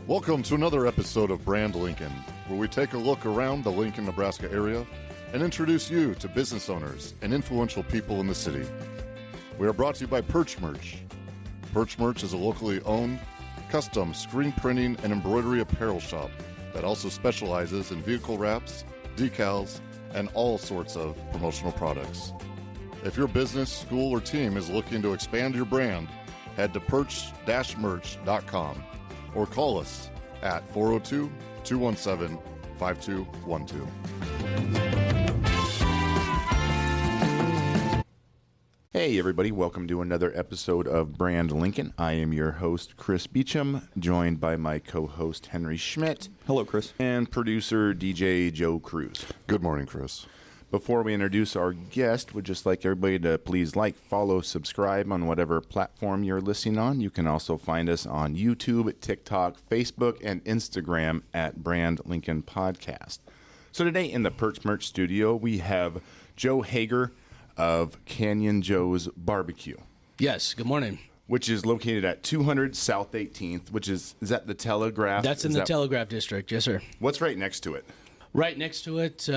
Welcome to another episode of Brand Lincoln, where we take a look around the Lincoln, Nebraska area and introduce you to business owners and influential people in the city. We are brought to you by Perch Merch. Perch Merch is a locally owned, custom screen printing and embroidery apparel shop that also specializes in vehicle wraps, decals, and all sorts of promotional products. If your business, school, or team is looking to expand your brand, head to perch-merch.com or call us at 402-217-5212. Hey everybody, welcome to another episode of Brand Lincoln. I am your host, Chris Beecham, joined by my co-host, Henry Schmidt. Hello, Chris. And producer, DJ Joe Cruz. Good morning, Chris. Before we introduce our guest, we'd just like everybody to please like, follow, subscribe on whatever platform you're listening on. You can also find us on YouTube, TikTok, Facebook, and Instagram at Brand Lincoln Podcast. So today in the Perch Merch studio, we have Joe Hager of Canyon Joe's BBQ. Yes, good morning. Which is located at 200 South 18th, which is that the Telegraph? That's in the Telegraph District, yes, sir. What's right next to it? Right next to it,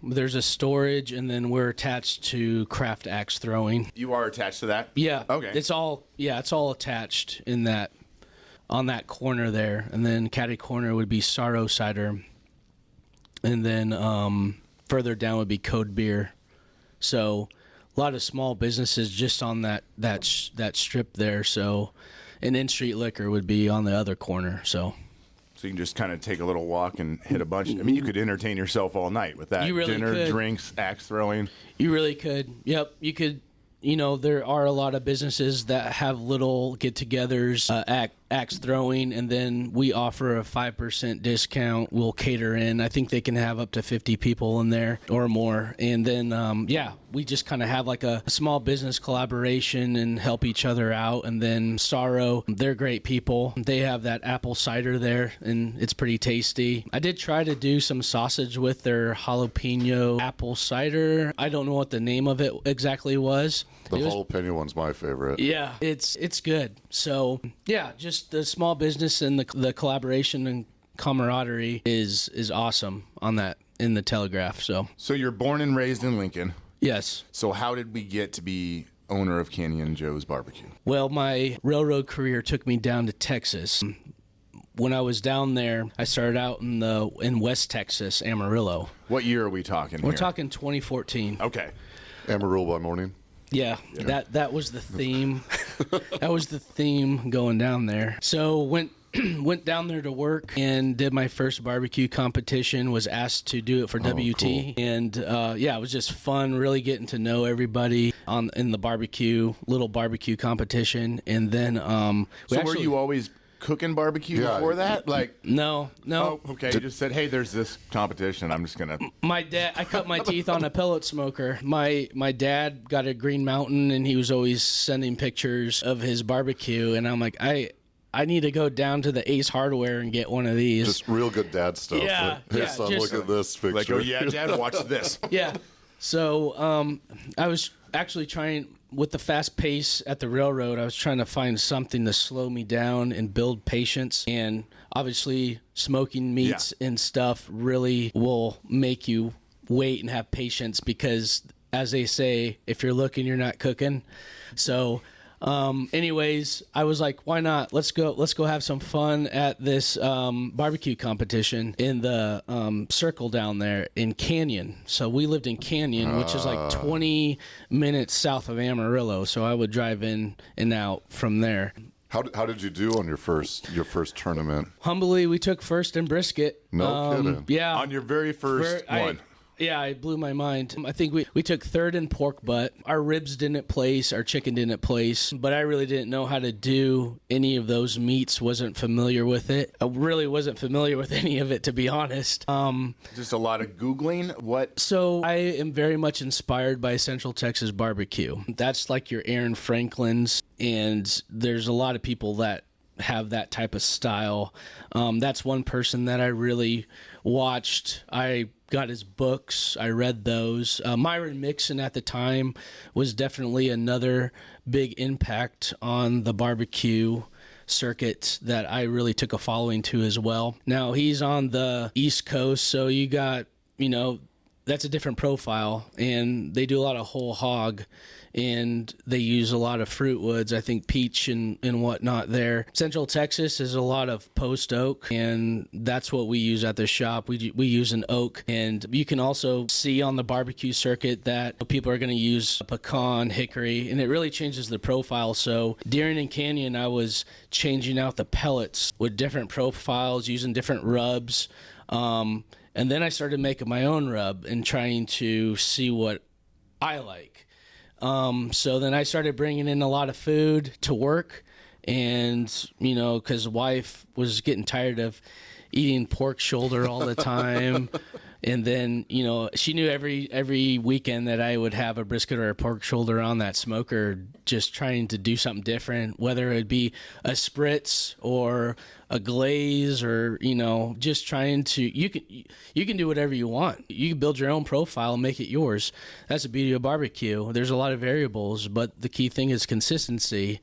there's a storage, and then we're attached to craft axe throwing. You are attached to that? Yeah. Okay. It's all attached in that, on that corner there, and then catty corner would be Sorrow Cider, and then further down would be Code Beer. So a lot of small businesses just on that strip there. So, and In Street Liquor would be on the other corner. So you can just kind of take a little walk and hit a bunch. I mean, you could entertain yourself all night with that. You really Dinner, could. Drinks, axe throwing. You really could. Yep, you could. You know, there are a lot of businesses that have little get-togethers, axe throwing, and then we offer a 5% discount. We'll cater in. I think they can have up to 50 people in there or more. And then, we just kind of have like a small business collaboration and help each other out. And then Sorrow, they're great people. They have that apple cider there, and it's pretty tasty. I did try to do some sausage with their jalapeno apple cider. I don't know what the name of it exactly was. The jalapeno one's my favorite. Yeah, it's good. So, yeah, just the small business and the collaboration and camaraderie is awesome on that in the Telegraph. So you're born and raised in Lincoln. Yes. So how did we get to be owner of Canyon Joe's BBQ? Well, my railroad career took me down to Texas. When I was down there, I started out in West Texas, Amarillo. What year are we talking We're here? talking 2014. Okay. Amarillo by morning. Yeah, that was the theme. That was the theme going down there. So went down there to work and did my first barbecue competition. Was asked to do it for WT, cool. and it was just fun. Really getting to know everybody in the little barbecue competition, and then were you always cooking barbecue before that? Like no. Oh, okay. You just said, hey, there's this competition. I'm just gonna. My dad, I cut my teeth on a pellet smoker. My dad got a Green Mountain, and he was always sending pictures of his barbecue, and I'm like, I need to go down to the Ace Hardware and get one of these. Just real good dad stuff. Yeah, Like, hey, son, look at this picture. Like, oh yeah, Dad, watch this. Yeah. So I was actually trying, with the fast pace at the railroad, I was trying to find something to slow me down and build patience. And obviously smoking meats and stuff really will make you wait and have patience because, as they say, if you're looking, you're not cooking. So anyways, I was like, why not? Let's go have some fun at this barbecue competition in the circle down there in Canyon. So we lived in Canyon, which is like 20 minutes south of Amarillo. So I would drive in and out from there. How did you do on your first tournament? Humbly, we took first in brisket. No kidding. Yeah. On your very first one. Yeah, it blew my mind. I think we took third in pork butt. Our ribs didn't place, our chicken didn't place, but I really didn't know how to do any of those meats, wasn't familiar with it. I really wasn't familiar with any of it, to be honest. Just a lot of Googling. What? So I am very much inspired by Central Texas barbecue. That's like your Aaron Franklin's, and there's a lot of people that have that type of style. That's one person that I really watched. I got his books. I read those. Myron Mixon at the time was definitely another big impact on the barbecue circuit that I really took a following to as well. Now he's on the East Coast, so you got, that's a different profile, and they do a lot of whole hog, and they use a lot of fruit woods, I think peach and whatnot there. Central Texas is a lot of post oak, and that's what we use at the shop. We use an oak, and you can also see on the barbecue circuit that people are going to use pecan, hickory, and it really changes the profile. So Deering and Canyon, I was changing out the pellets with different profiles, using different rubs, and then I started making my own rub and trying to see what I like. So then I started bringing in a lot of food to work, and, because wife was getting tired of eating pork shoulder all the time. And then, she knew every weekend that I would have a brisket or a pork shoulder on that smoker, just trying to do something different, whether it be a spritz or a glaze or, just trying to, you can do whatever you want. You can build your own profile and make it yours. That's the beauty of barbecue. There's a lot of variables, but the key thing is consistency,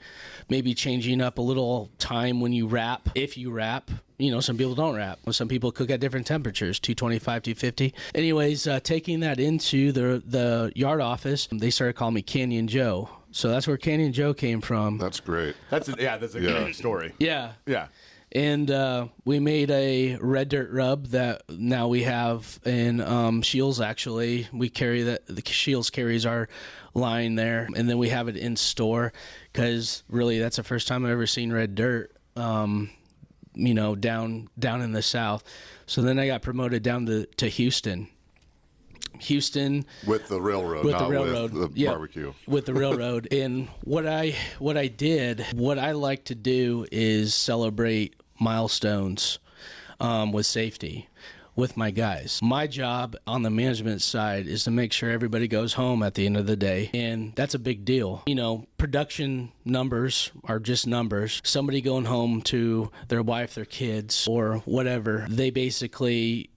maybe changing up a little time when you wrap, if you wrap. Some people don't wrap. Some people cook at different temperatures, 225, 250. Anyways, taking that into the yard office, they started calling me Canyon Joe. So that's where Canyon Joe came from. That's great. That's a great story. Yeah. Yeah. And we made a red dirt rub that now we have in Shields, actually. We carry that. The Shields carries our line there. And then we have it in store because really that's the first time I've ever seen red dirt. Down in the South. So then I got promoted down to Houston. With the railroad, with not the railroad, with the barbecue. With the railroad. And what I like to do is celebrate milestones with safety with my guys. My job on the management side is to make sure everybody goes home at the end of the day, and that's a big deal. Production numbers are just numbers. Somebody going home to their wife, their kids, or whatever, they basically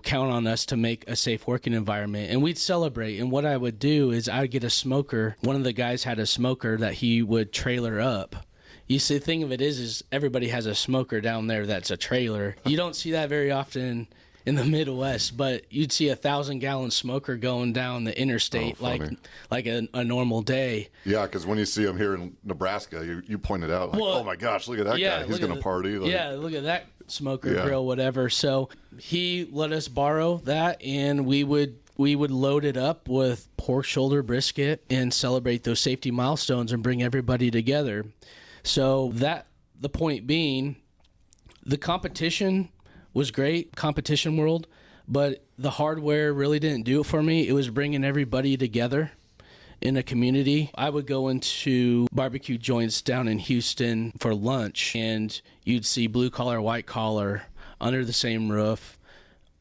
count on us to make a safe working environment, and we'd celebrate. And what I would do is I'd get a smoker. One of the guys had a smoker that he would trailer up. You see, the thing of it is everybody has a smoker down there that's a trailer. You don't see that very often in the Midwest, but you'd see 1,000-gallon smoker going down the interstate like a normal day. Yeah, because when you see them here in Nebraska, you pointed out, oh my gosh, look at that guy. He's going to party. Look at that smoker grill, whatever. So he let us borrow that, and we would load it up with pork shoulder brisket and celebrate those safety milestones and bring everybody together. So the point being, the competition was great, competition world, but the hardware really didn't do it for me. It was bringing everybody together in a community. I would go into barbecue joints down in Houston for lunch, and you'd see blue collar, white collar, under the same roof,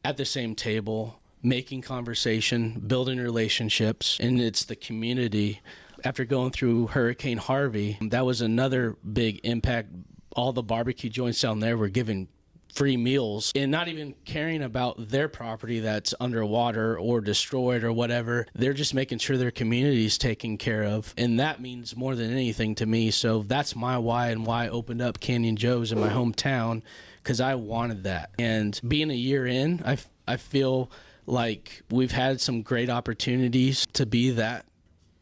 at the same table, making conversation, building relationships, and it's the community. After going through Hurricane Harvey, that was another big impact. All the barbecue joints down there were giving free meals and not even caring about their property that's underwater or destroyed or whatever. They're just making sure their community is taken care of. And that means more than anything to me. So that's my why and why I opened up Canyon Joe's in my hometown, because I wanted that. And being a year in, I feel like we've had some great opportunities to be that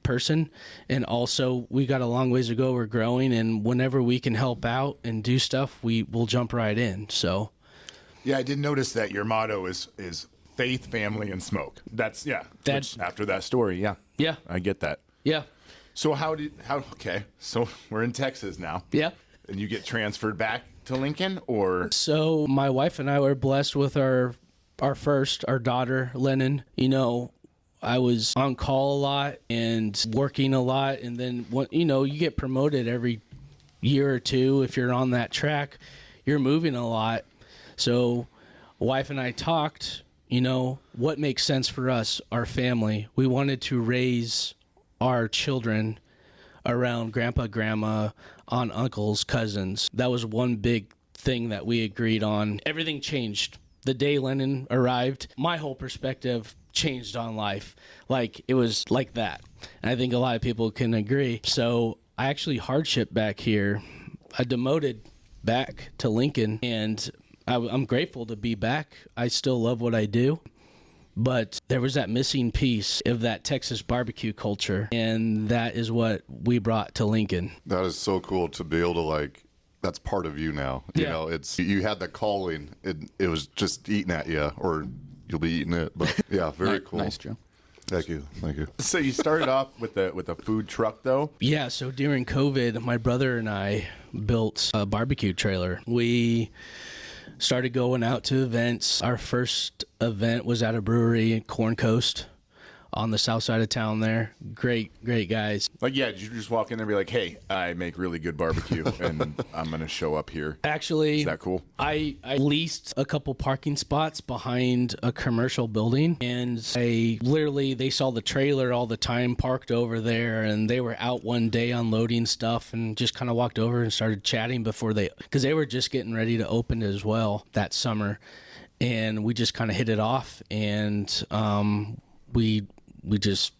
person, and also we got a long ways to go. We're growing, and whenever we can help out and do stuff, we will jump right in. So I did notice that your motto is faith, family, and smoke. That's after that story. Yeah I get that. So so we're in Texas now. And you get transferred back to Lincoln, or? So my wife and I were blessed with our daughter Lennon. I was on call a lot and working a lot, and then you get promoted every year or two. If you're on that track, you're moving a lot. So wife and I talked, what makes sense for us, our family. We wanted to raise our children around grandpa, grandma, aunt, uncles, cousins. That was one big thing that we agreed on. Everything changed the day Lennon arrived. My whole perspective changed on life. Like, it was like that. And I think a lot of people can agree. So I actually hardship back here. I demoted back to Lincoln, and I'm grateful to be back. I still love what I do. But there was that missing piece of that Texas barbecue culture, and that is what we brought to Lincoln. That is so cool to be able to, like, that's part of you now. You know, it's, you had the calling. It was just eating at you, or you'll be eating it. But yeah, very cool. Nice, Joe. Thank you. Thank you. So you started off with a food truck, though? Yeah, so during COVID, my brother and I built a barbecue trailer. We started going out to events. Our first event was at a brewery in Corn Coast on the south side of town there. Great guys. Like, yeah, did you just walk in there and be like, hey, I make really good barbecue, and I'm going to show up here? Actually, Is that cool? I leased a couple parking spots behind a commercial building, and they saw the trailer all the time parked over there, and they were out one day unloading stuff and just kind of walked over and started chatting because they were just getting ready to open as well that summer. And we just kind of hit it off, and we just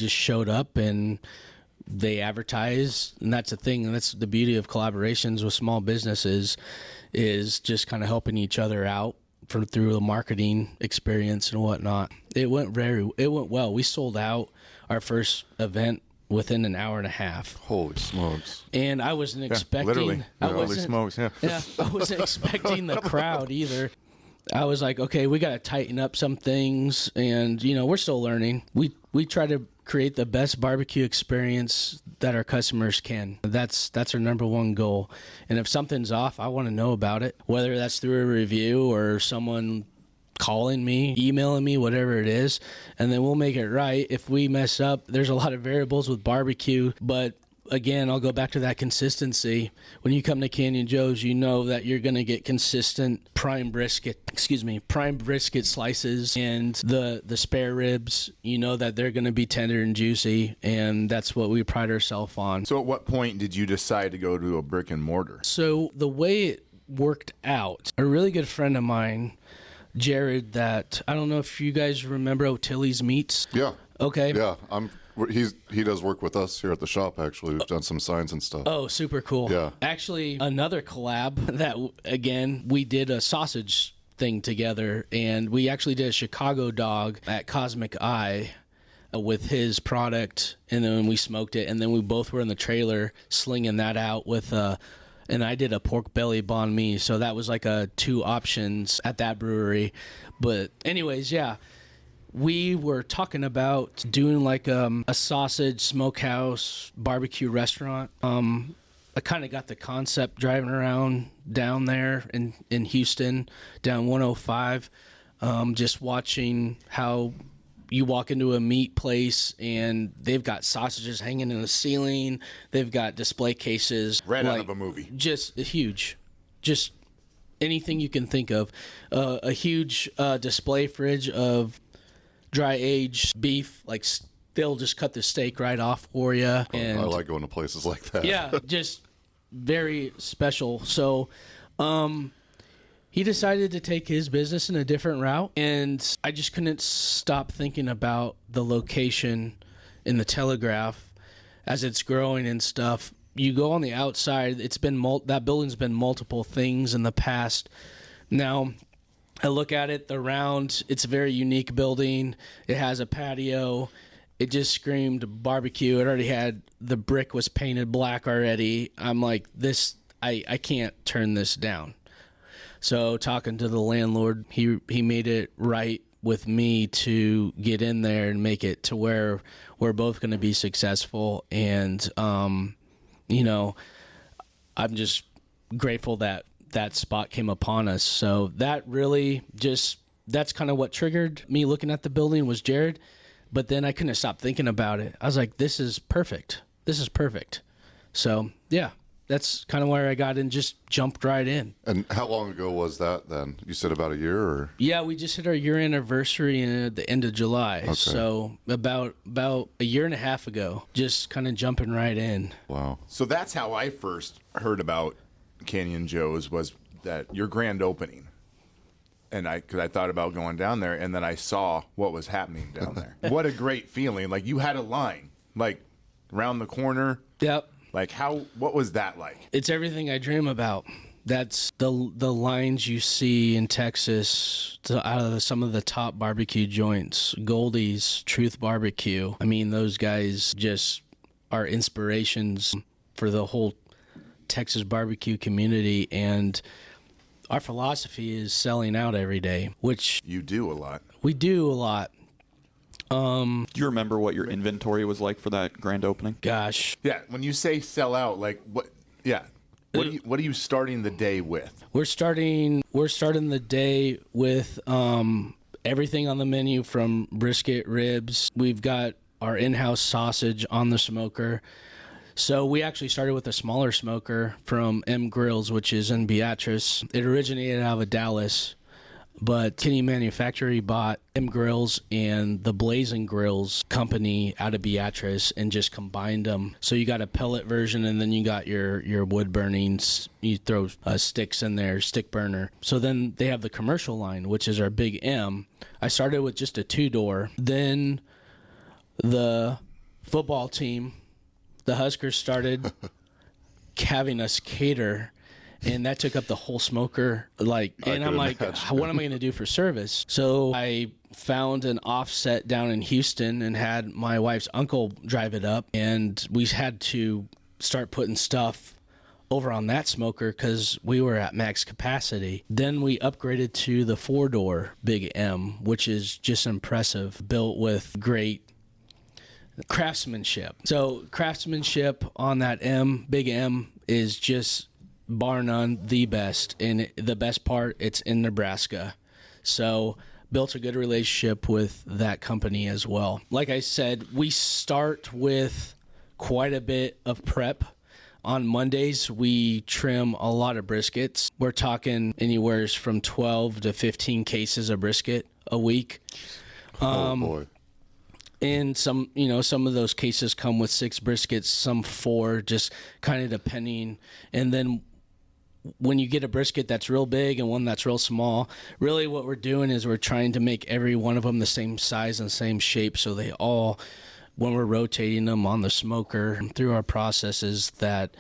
showed up, and they advertised, and that's the thing, and that's the beauty of collaborations with small businesses, is just kind of helping each other out through the marketing experience and whatnot. It went well. We sold out our first event within an hour and a half. Holy smokes. And I wasn't expecting literally. Holy smokes, yeah. Yeah, I wasn't expecting the crowd either. I was like, okay, we got to tighten up some things, and we're still learning. We try to create the best barbecue experience that our customers can. That's our number one goal. And if something's off, I want to know about it, whether that's through a review or someone calling me, emailing me, whatever it is, and then we'll make it right. If we mess up, there's a lot of variables with barbecue, but again, I'll go back to that consistency. When you come to Canyon Joe's, you know that you're going to get consistent prime brisket slices, and the spare ribs, you know that they're going to be tender and juicy, and that's what we pride ourselves on. So at what point did you decide to go to a brick and mortar? So the way it worked out, a really good friend of mine, Jared, that I don't know if you guys remember Otilli's Meats. Yeah. Okay. Yeah. He does work with us here at the shop, actually. We've done some signs and stuff. Oh, super cool. Yeah. Actually, another collab that, again, we did a sausage thing together, and we actually did a Chicago dog at Cosmic Eye with his product, and then we smoked it, and then we both were in the trailer slinging that out with and I did a pork belly banh mi, so that was like two options at that brewery. But anyways, yeah. We were talking about doing like a sausage smokehouse barbecue restaurant. I kind of got the concept driving around down there in Houston, down 105, just watching how you walk into a meat place and they've got sausages hanging in the ceiling. They've got display cases. Right out of a movie. Just huge. Just anything you can think of. A huge display fridge of dry aged beef, like they'll just cut the steak right off for you. And I like going to places like that. Yeah, just very special. So he decided to take his business in a different route, and I just couldn't stop thinking about the location in the Telegraph as it's growing and stuff. You go on the outside, it's been that building's been multiple things in the past. Now I look at it, it's a very unique building. It has a patio. It just screamed barbecue. It already had, the brick was painted black already. I'm like, I can't turn this down. So talking to the landlord, he made it right with me to get in there and make it to where we're both going to be successful. And, I'm just grateful that spot came upon us. So that really that's kind of what triggered me looking at the building was Jared. But then I couldn't stop thinking about it. I was like, this is perfect. This is perfect. So yeah, that's kind of where I got in, just jumped right in. And how long ago was that then? You said about a year, or? Yeah, we just hit our year anniversary at the end of July. Okay. So about a year and a half ago, just kind of jumping right in. Wow. So that's how I first heard about Canyon Joe's, was that your grand opening. And because I thought about going down there, and then I saw what was happening down there. What a great feeling. Like, you had a line, like, around the corner. Yep. Like what was that like? It's everything I dream about. That's the lines you see in Texas out of some of the top barbecue joints. Goldie's, Truth Barbecue. I mean, those guys just are inspirations for the whole Texas barbecue community. And our philosophy is selling out every day, which You do a lot. we do a lot. Do you remember what your inventory was like for that grand opening? Gosh, Yeah, when you say sell out, like what? Yeah, what are you starting the day with? we're starting the day with everything on the menu, from brisket, ribs. We've got our in-house sausage on the smoker. So we actually started with a smaller smoker from M Grills, which is in Beatrice. It originated out of Dallas, but Kinney Manufacturing bought M Grills and the Blazing Grills company out of Beatrice and just combined them. So you got a pellet version, and then you got your wood burnings. You throw sticks in there, stick burner. So then they have the commercial line, which is our Big M. I started with just a 2-door. Then the football team, the Huskers, started having us cater, and that took up the whole smoker. And I'm like, what am I going to do for service? So I found an offset down in Houston and had my wife's uncle drive it up, and we had to start putting stuff over on that smoker because we were at max capacity. Then we upgraded to the 4-door Big M, which is just impressive, built with great craftsmanship. So craftsmanship on that Big M is just bar none the best. And the best part, it's in Nebraska. So built a good relationship with that company as well. Like I said, we start with quite a bit of prep. On Mondays, we trim a lot of briskets. We're talking anywhere from 12 to 15 cases of brisket a week. Oh, boy. And some of those cases come with 6 briskets, some 4, just kind of depending. And then when you get a brisket that's real big and one that's real small, really what we're doing is we're trying to make every one of them the same size and same shape, so they all, when we're rotating them on the smoker through our processes, that,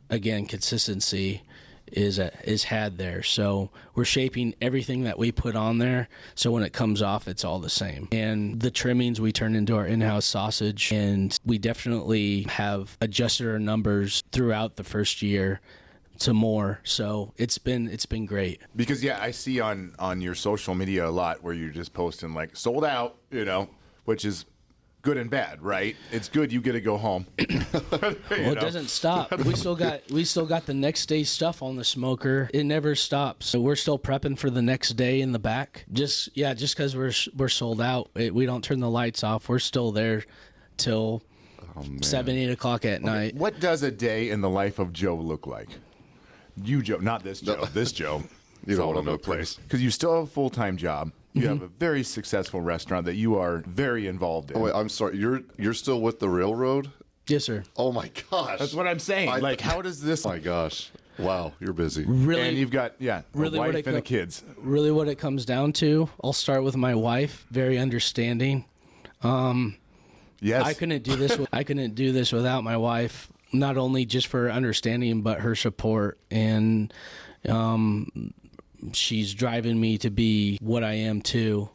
again, consistency is had there. So we're shaping everything that we put on there, so when it comes off, it's all the same. And the trimmings we turn into our in-house sausage, and we definitely have adjusted our numbers throughout the first year to more. So it's been great. Because I see on your social media a lot where you're just posting like sold out, which is good and bad, right? It's good you get to go home. Well, it doesn't stop. We still got the next day's stuff on the smoker. It never stops. So we're still prepping for the next day in the back. Just because we're sold out, we don't turn the lights off. We're still there till 7, 8 o'clock at night. What does a day in the life of Joe look like? You, Joe, not this Joe. This Joe. You don't all want to over know, the place. Because you still have a full-time job. You have a very successful restaurant that you are very involved in. Oh, wait, I'm sorry. You're still with the railroad? Yes, sir. Oh, my gosh. That's what I'm saying. How does this... Oh, my gosh. Wow, you're busy. Really, And you've got, really a what wife and the kids. Really what it comes down to, I'll start with my wife, very understanding. Yes. I couldn't do this without my wife, not only just for her understanding, but her support. And she's driving me to be what I am too.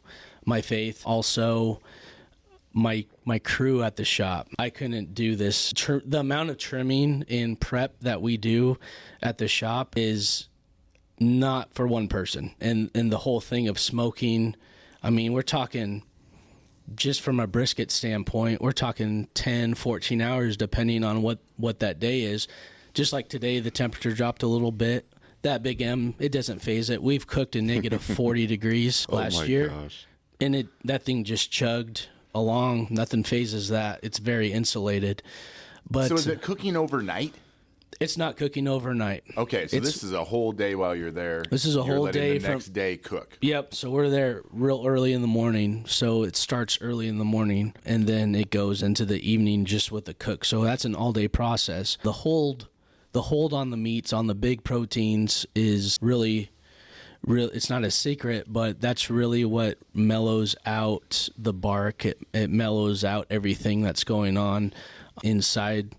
My faith, also my crew at the shop. I couldn't do this. The amount of trimming and prep that we do at the shop is not for one person. And the whole thing of smoking, I mean, we're talking, just from a brisket standpoint, we're talking 10, 14 hours depending on what that day is. Just like today, the temperature dropped a little bit. That Big M, it doesn't phase it. We've cooked in negative 40 degrees last year. Gosh. And that thing just chugged along. Nothing phases that. It's very insulated. But So is it cooking overnight? it's not cooking overnight. Okay, so this is a whole day while you're there. This is a You're whole letting day the next day cook. Yep. So we're there real early in the morning. So it starts early in the morning, and then it goes into the evening just with the cook. So that's an all-day process. The hold on the meats, on the big proteins, is really, it's not a secret, but that's really what mellows out the bark. It mellows out everything that's going on inside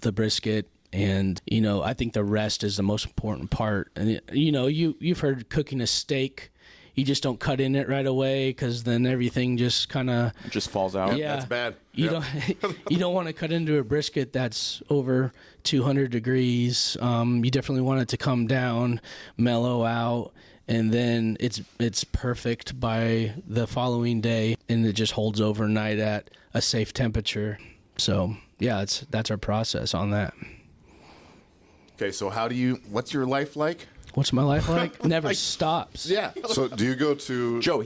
the brisket. And, you know, I think the rest is the most important part. And, you know, you've heard cooking a steak. You just don't cut in it right away because then everything just kind of just falls out. Yeah, that's bad. You don't want to cut into a brisket that's over 200 degrees. You definitely want it to come down, mellow out, and then it's perfect by the following day, and it just holds overnight at a safe temperature. So yeah, that's our process on that. Okay, so what's your life like? What's my life like? Never stops. Yeah. So do you go to Joe,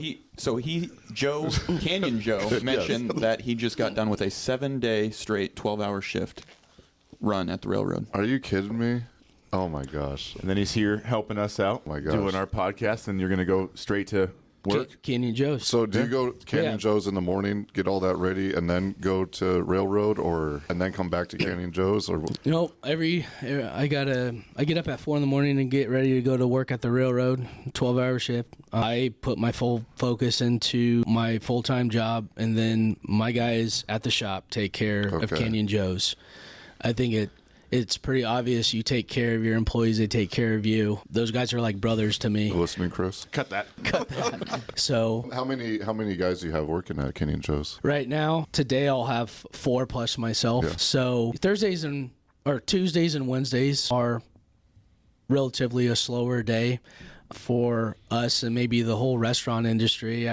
Canyon Joe mentioned that he just got done with a 7-day straight 12-hour shift run at the railroad. Are you kidding me? Oh my gosh. And then he's here helping us out, My gosh. doing our podcast, and you're going to go straight to work? Canyon Joe's. So do you go to Canyon Joe's in the morning, get all that ready, and then go to Railroad, and then come back to Canyon Joe's? Or You know, I get up at 4 a.m. and get ready to go to work at the railroad, 12-hour shift. I put my full focus into my full-time job, and then my guys at the shop take care of Canyon Joe's. I think it's pretty obvious. You take care of your employees, they take care of you. Those guys are like brothers to me. listening, Chris? Cut that. So How many guys do you have working at Canyon Joe's? right now, today I'll have 4 plus myself. Yeah. So Tuesdays and Wednesdays are relatively a slower day for us and maybe the whole restaurant industry.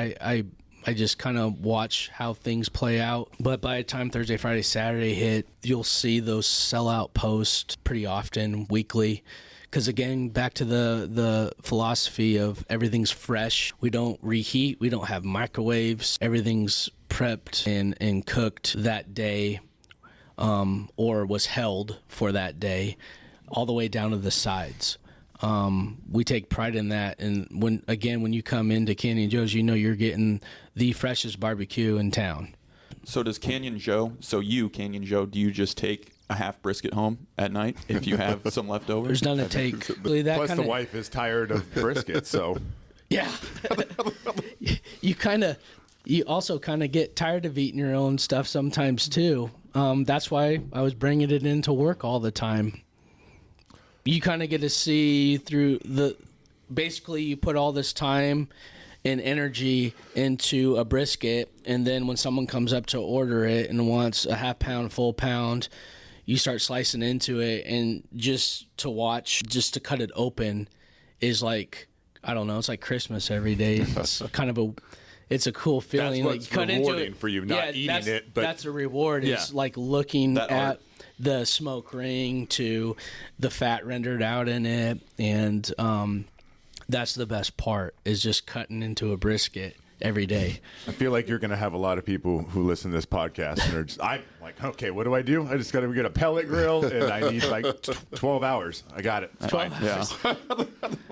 I just kind of watch how things play out. But by the time Thursday, Friday, Saturday hit, you'll see those sellout posts pretty often, weekly. Because again, back to the philosophy of everything's fresh. We don't reheat. We don't have microwaves. Everything's prepped and cooked that day, or was held for that day, all the way down to the sides. We take pride in that, and when you come into Canyon Joe's, you know you're getting the freshest barbecue in town. So does Canyon Joe, Canyon Joe, do you just take a half brisket home at night if you have some leftovers? There's none to take. That Plus, kinda, the wife is tired of brisket, so yeah. You also kind of get tired of eating your own stuff sometimes too. That's why I was bringing it into work all the time. You kind of get to see through basically you put all this time and energy into a brisket, and then when someone comes up to order it and wants a half pound, full pound, you start slicing into it, and just to cut it open is like, I don't know, it's like Christmas every day. It's kind of it's a cool feeling. that's what's like, cut rewarding into it. for you, not eating it. But that's a reward. Yeah. It's like looking That at art. the smoke ring to the fat rendered out in it, and that's the best part, is just cutting into a brisket every day. I feel like you're going to have a lot of people who listen to this podcast and are just, I'm like, okay, what do? I just got to get a pellet grill, and I need like 12 hours. I got it. It's fine. Yeah. That'll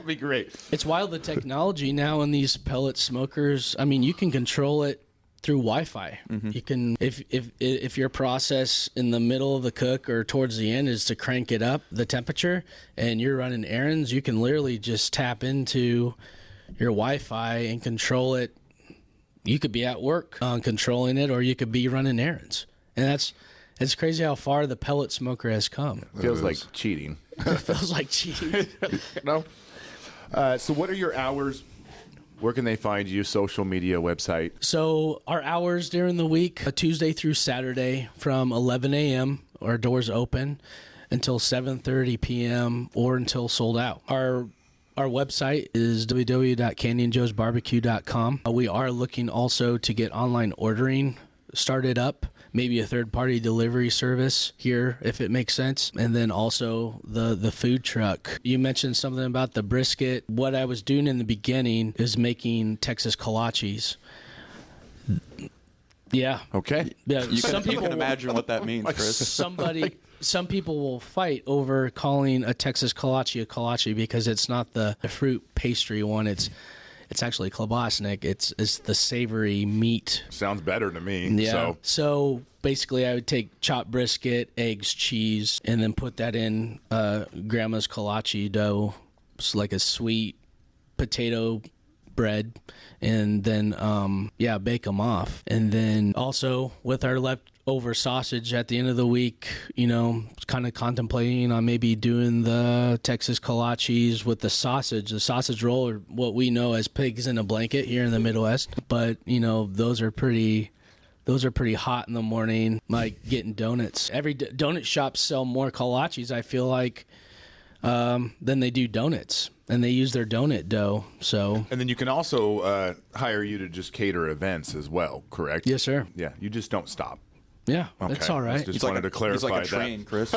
be great. It's wild, the technology now in these pellet smokers. I mean, you can control it through Wi-Fi. Mm-hmm. You can, if your process in the middle of the cook or towards the end is to crank it up the temperature, and you're running errands, you can literally just tap into your Wi-Fi and control it. You could be at work controlling it, or you could be running errands, and it's crazy how far the pellet smoker has come. Feels like cheating. It feels like cheating. No. So what are your hours? Where can they find you? Social media, website? So our hours during the week, Tuesday through Saturday, from 11 a.m. our doors open until 7:30 p.m. or until sold out. Our website is www.canyonjoesbarbecue.com. We are looking also to get online ordering started up, maybe a third-party delivery service here, if it makes sense. And then also the food truck. You mentioned something about the brisket. What I was doing in the beginning is making Texas kolaches. Yeah. Okay. Yeah. You can imagine what that means, Chris. Some people will fight over calling a Texas kolache a kolache because it's not the fruit pastry one. It's actually klobasnik. It's the savory meat. Sounds better to me. Yeah. So basically, I would take chopped brisket, eggs, cheese, and then put that in grandma's kolache dough. It's like a sweet potato bread, and then bake them off. And then also with our over sausage at the end of the week, kind of contemplating on maybe doing the Texas kolaches with the sausage roll, or what we know as pigs in a blanket here in the Midwest. But, those are pretty hot in the morning, like getting donuts. Every donut shops sell more kolaches, I feel like, than they do donuts. And they use their donut dough. So, and then you can also hire you to just cater events as well, correct? Yes, sir. Yeah, you just don't stop. Yeah, Okay. that's all right. Just wanted to clarify He's like a that. train, Chris.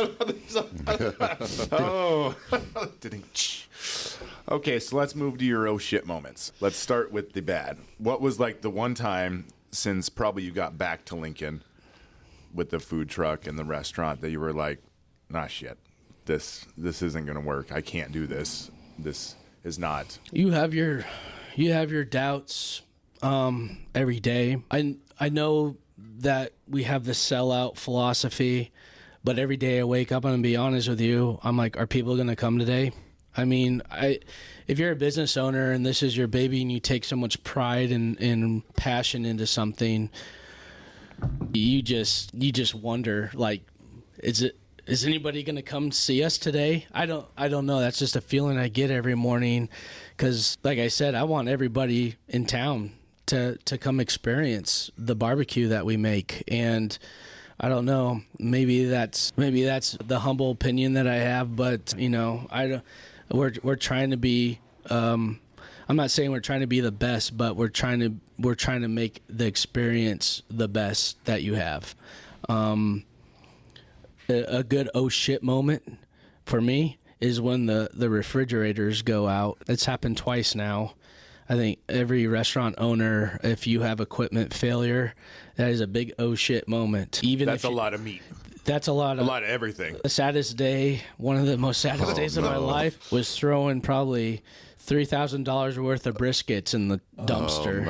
Oh. Okay, so let's move to your oh shit moments. Let's start with the bad. What was like the one time since probably you got back to Lincoln with the food truck and the restaurant that you were like, nah, shit, this isn't going to work. I can't do this. This is not. You have your doubts every day. I know that we have the sellout philosophy, but every day I wake up, and I'm gonna be honest with you, I'm like, are people gonna come today? I mean, if you're a business owner and this is your baby and you take so much pride and passion into something, you just wonder, like, is anybody going to come see us today? I don't know. That's just a feeling I get every morning, because, like I said, I want everybody in town to come experience the barbecue that we make. And I don't know, maybe that's the humble opinion that I have, but we're trying to be. I'm not saying we're trying to be the best, but we're trying to make the experience the best that you have. A good oh shit moment for me is when the refrigerators go out. It's happened twice now. I think every restaurant owner, if you have equipment failure, that is a big oh shit moment. That's a lot of meat. That's a lot of everything. The saddest day, one of the most saddest days of my life, was throwing probably $3,000 worth of briskets in the dumpster.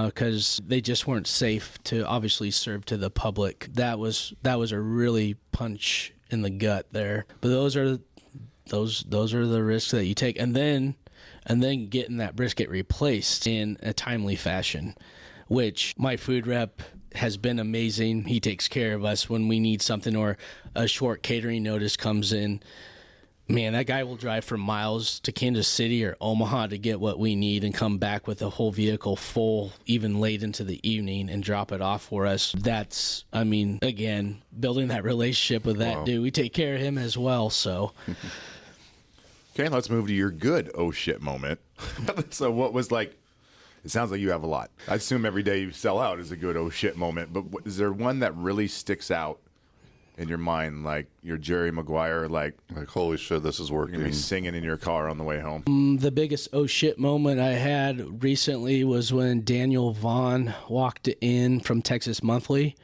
Because they just weren't safe to obviously serve to the public. That was a really punch in the gut there. But those are the risks that you take, and then getting that brisket replaced in a timely fashion, which my food rep has been amazing. He takes care of us when we need something or a short catering notice comes in. Man, that guy will drive for miles to Kansas City or Omaha to get what we need and come back with a whole vehicle full, even late into the evening, and drop it off for us. That's, again, building that relationship with that dude. We take care of him as well, so. Okay, let's move to your good oh shit moment. So what was like, it sounds like you have a lot. I assume every day you sell out is a good oh shit moment, but is there one that really sticks out in your mind, like your Jerry Maguire, like holy shit, this is working. You're gonna be singing in your car on the way home? The biggest oh shit moment I had recently was when Daniel Vaughn walked in from Texas Monthly.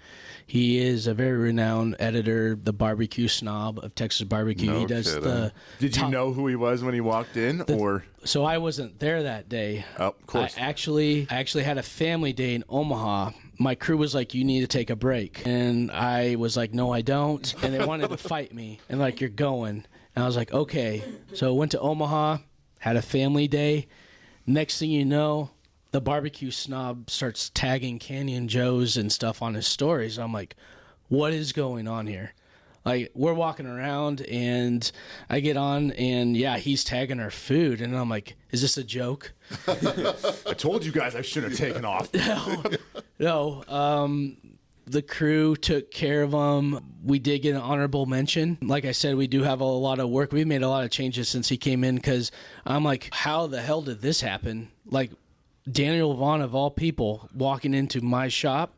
He is a very renowned editor, the barbecue snob of Texas Barbecue. No he does kidding. the. Did you know who he was when he walked in, or? So I wasn't there that day. Oh, of course. I actually had a family day in Omaha. My crew was like, "You need to take a break," and I was like, "No, I don't." And they wanted to fight me, and like, "You're going," and I was like, "Okay." So I went to Omaha, had a family day. Next thing you know, the barbecue snob starts tagging Canyon Joe's and stuff on his stories. I'm like, what is going on here? Like, we're walking around and I get on and he's tagging our food. And I'm like, is this a joke? I told you guys I should have taken off. No. The crew took care of him. We did get an honorable mention. Like I said, we do have a lot of work. We've made a lot of changes since he came in, because I'm like, how the hell did this happen? Like, Daniel Vaughn, of all people, walking into my shop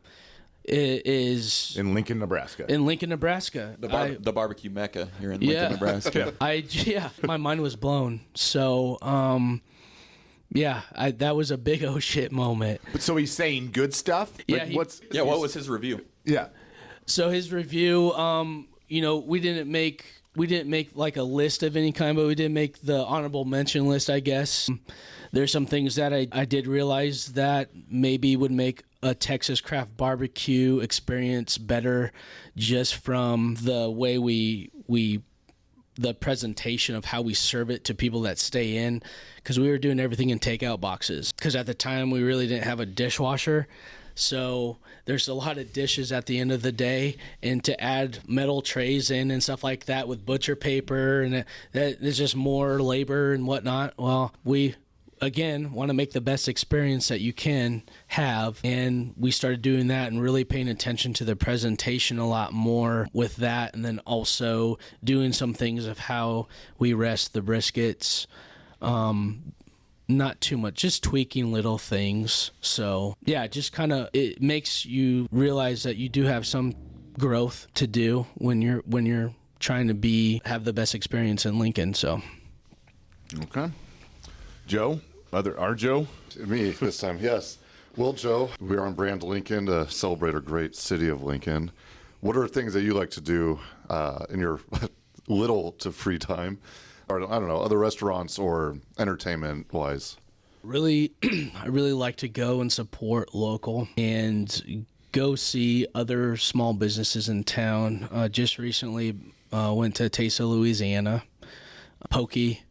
is In Lincoln, Nebraska. The barbecue mecca here in Lincoln, Nebraska. My mind was blown. So, that was a big oh shit moment. But so he's saying good stuff? Yeah, Like, What was his review? Yeah. So his review, we didn't make like a list of any kind, but we did make the honorable mention list, I guess. There's some things that I did realize that maybe would make a Texas craft barbecue experience better, just from the way the presentation of how we serve it to people that stay in, because we were doing everything in takeout boxes, because at the time we really didn't have a dishwasher. So there's a lot of dishes at the end of the day, and to add metal trays in and stuff like that with butcher paper, and there's just more labor and whatnot. Well, we again want to make the best experience that you can have, and we started doing that and really paying attention to the presentation a lot more with that, and then also doing some things of how we rest the briskets. Not too much, just tweaking little things. So yeah, just kind of, it makes you realize that you do have some growth to do when you're trying to have the best experience in Lincoln. So Okay. Joe, our Joe. Me this time, yes. Well, Joe, we're on Brand Lincoln to celebrate our great city of Lincoln. What are things that you like to do in your little to free time? Or, I don't know, other restaurants or entertainment-wise? really, I really like to go and support local and go see other small businesses in town. Just recently went to Taste of Louisiana. Pokey,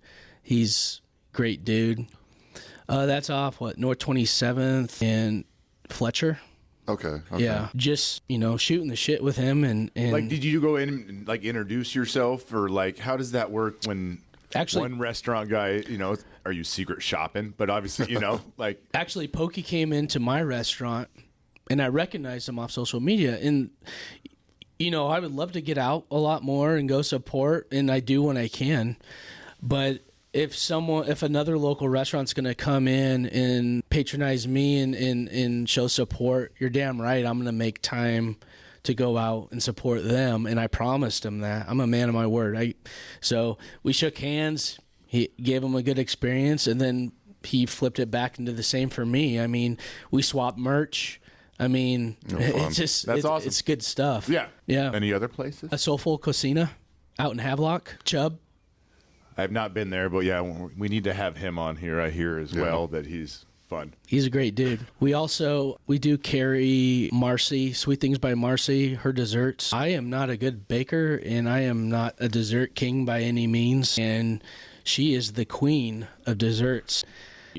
he's a great dude. That's off, North 27th and Fletcher. Okay. Yeah, just, shooting the shit with him. And Like, did you go in and, like, introduce yourself? Or, like, how does that work when Actually, one restaurant guy, are you secret shopping? But obviously, like... Actually, Pokey came into my restaurant, and I recognized him off social media. And, I would love to get out a lot more and go support, and I do when I can. But if another local restaurant's going to come in and patronize me and show support, you're damn right I'm going to make time to go out and support them, and I promised him that. I'm a man of my word. So we shook hands. He gave him a good experience, and then he flipped it back into the same for me. I mean, we swapped merch. I mean, it's just That's awesome. It's good stuff. Yeah. Yeah. Any other places? A Soulful Cocina out in Havelock. Chubb. I've not been there, but yeah, we need to have him on here. I hear as well that he's fun. He's a great dude. We do carry Marcy, Sweet Things by Marcy, her desserts. I am not a good baker, and I am not a dessert king by any means, and she is the queen of desserts.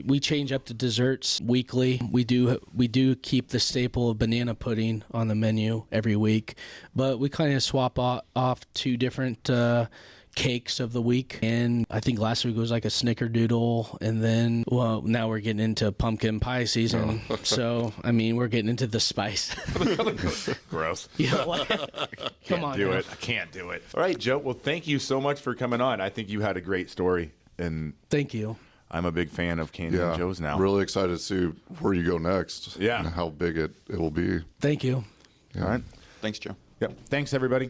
We change up the desserts weekly. We do keep the staple of banana pudding on the menu every week, but we kind of swap off two different cakes of the week, and I think last week was like a snickerdoodle, and then now we're getting into pumpkin pie season. So I mean, we're getting into the spice. Gross. Come on, do it. I can't do it. All right, Joe. Well, thank you so much for coming on. I think you had a great story, and thank you. I'm a big fan of Candy and Joe's now. Really excited to see where you go next. Yeah. And how big it will be. Thank you. Yeah. All right. Thanks, Joe. Yep. Thanks, everybody.